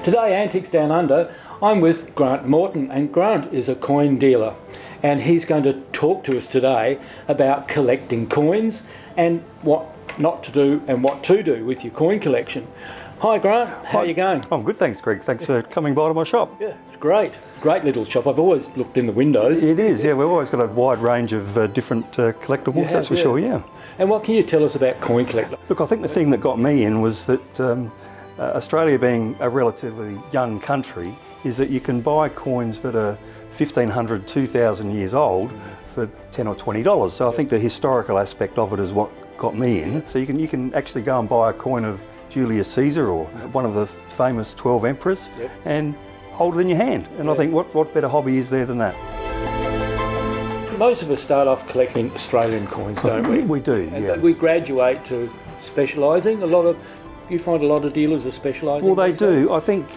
Today, Antiques Down Under, I'm with Grant Morton, and Grant is a coin dealer, and he's going to talk to us today about collecting coins and what not to do and what to do with your coin collection. Hi Grant, how are you going? I'm good, thanks Greg. Thanks for coming by to my shop. Yeah, it's great. Great little shop. I've always looked in the windows. It is, yeah. We've always got a wide range of different collectibles, that's for sure, yeah. And what can you tell us about coin collecting? Look, I think the thing that got me in was that Australia being a relatively young country is that you can buy coins that are 1,500, 2,000 years old for $10 or $20. So I think the historical aspect of it is what got me in. So you can actually go and buy a coin of Julius Caesar or one of the famous 12 emperors and hold it in your hand. And I think what better hobby is there than that? Most of us start off collecting Australian coins, don't we? We do, yeah. But we graduate to specialising. You find a lot of dealers are specialising? Well, they do. I think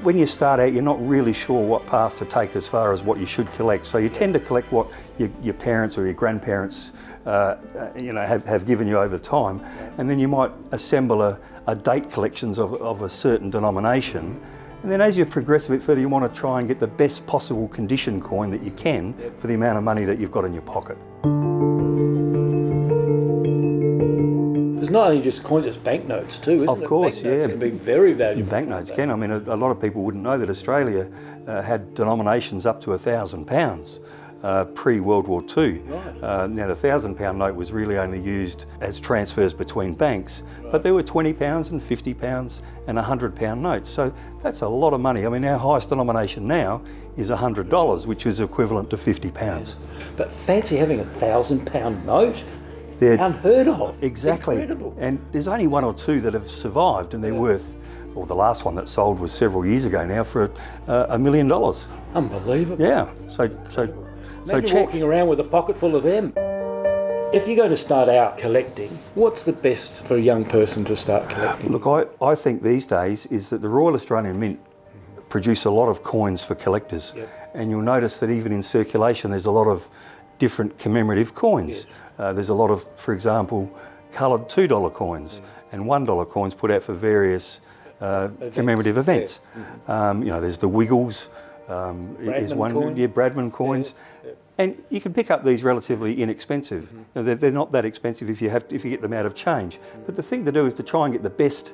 when you start out, you're not really sure what path to take as far as what you should collect. So you tend to collect what your parents or your grandparents have given you over time, and then you might assemble a date collections of a certain denomination. And then as you progress a bit further, you want to try and get the best possible condition coin that you can for the amount of money that you've got in your pocket. It's not only just coins, it's banknotes too, isn't it? Of course, banknotes can be very valuable. Banknotes can. I mean, a lot of people wouldn't know that Australia had denominations up to £1,000 pre-World War II. Right. Now, the £1,000 note was really only used as transfers between banks, but there were £20 and £50 and £100 notes. So that's a lot of money. I mean, our highest denomination now is $100, which is equivalent to £50. But fancy having a £1,000 note? They're unheard of. Exactly. Incredible. And there's only one or two that have survived, and they're worth, well, the last one that sold was several years ago now for $1 million. Unbelievable. Yeah. So Imagine walking around with a pocket full of them. If you're going to start out collecting, what's the best for a young person to start collecting? Look, I think these days is that the Royal Australian Mint produce a lot of coins for collectors. Yep. And you'll notice that even in circulation there's a lot of different commemorative coins. Yes. There's a lot of, for example, coloured $2 coins and $1 coins put out for various commemorative events. Yeah. There's the Wiggles, is one, Bradman coins. Yeah. And you can pick up these relatively inexpensive. They're not that expensive if you get them out of change. But the thing to do is to try and get the best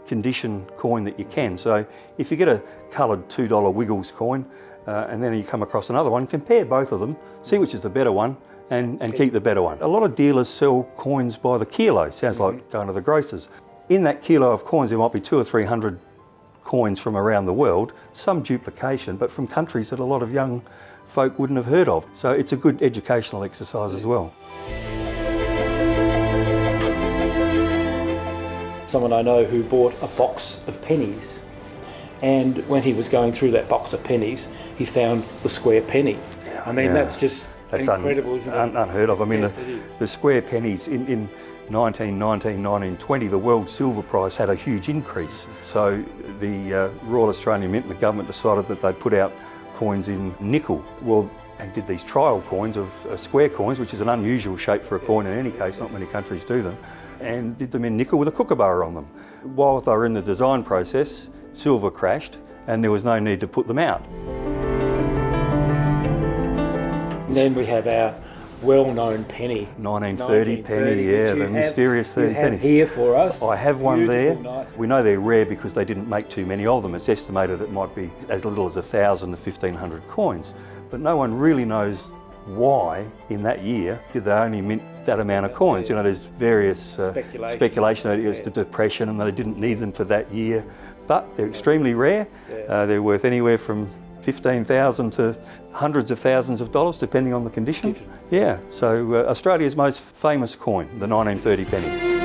condition coin that you can. So if you get a coloured $2 Wiggles coin and then you come across another one, compare both of them, see which is the better one, and keep the better one. A lot of dealers sell coins by the kilo. Sounds like going to the grocers. In that kilo of coins, there might be 200 or 300 coins from around the world, some duplication, but from countries that a lot of young folk wouldn't have heard of. So it's a good educational exercise as well. Someone I know who bought a box of pennies, and when he was going through that box of pennies, he found the square penny. Yeah, I mean, that's incredible, isn't it? Unheard of. I mean, Yes, the square pennies in 1919, 1920, the world silver price had a huge increase. So the Royal Australian Mint and the government decided that they'd put out coins in nickel. Well, and did these trial coins of square coins, which is an unusual shape for a coin in any case, not many countries do them, and did them in nickel with a kookaburra on them. While they were in the design process, silver crashed and there was no need to put them out. And then we have our well-known penny. 1930 penny, yeah, the mysterious 30 penny. Here for us. I have one there. Nice. We know they're rare because they didn't make too many of them. It's estimated it might be as little as 1,000 to 1,500 coins. But no one really knows why in that year did they only mint that amount of coins. You know, there's various speculation that it was the Depression and that they didn't need them for that year. But they're extremely rare. They're worth anywhere from 15,000 to hundreds of thousands of dollars, depending on the condition. Yeah, so Australia's most famous coin, the 1930 penny.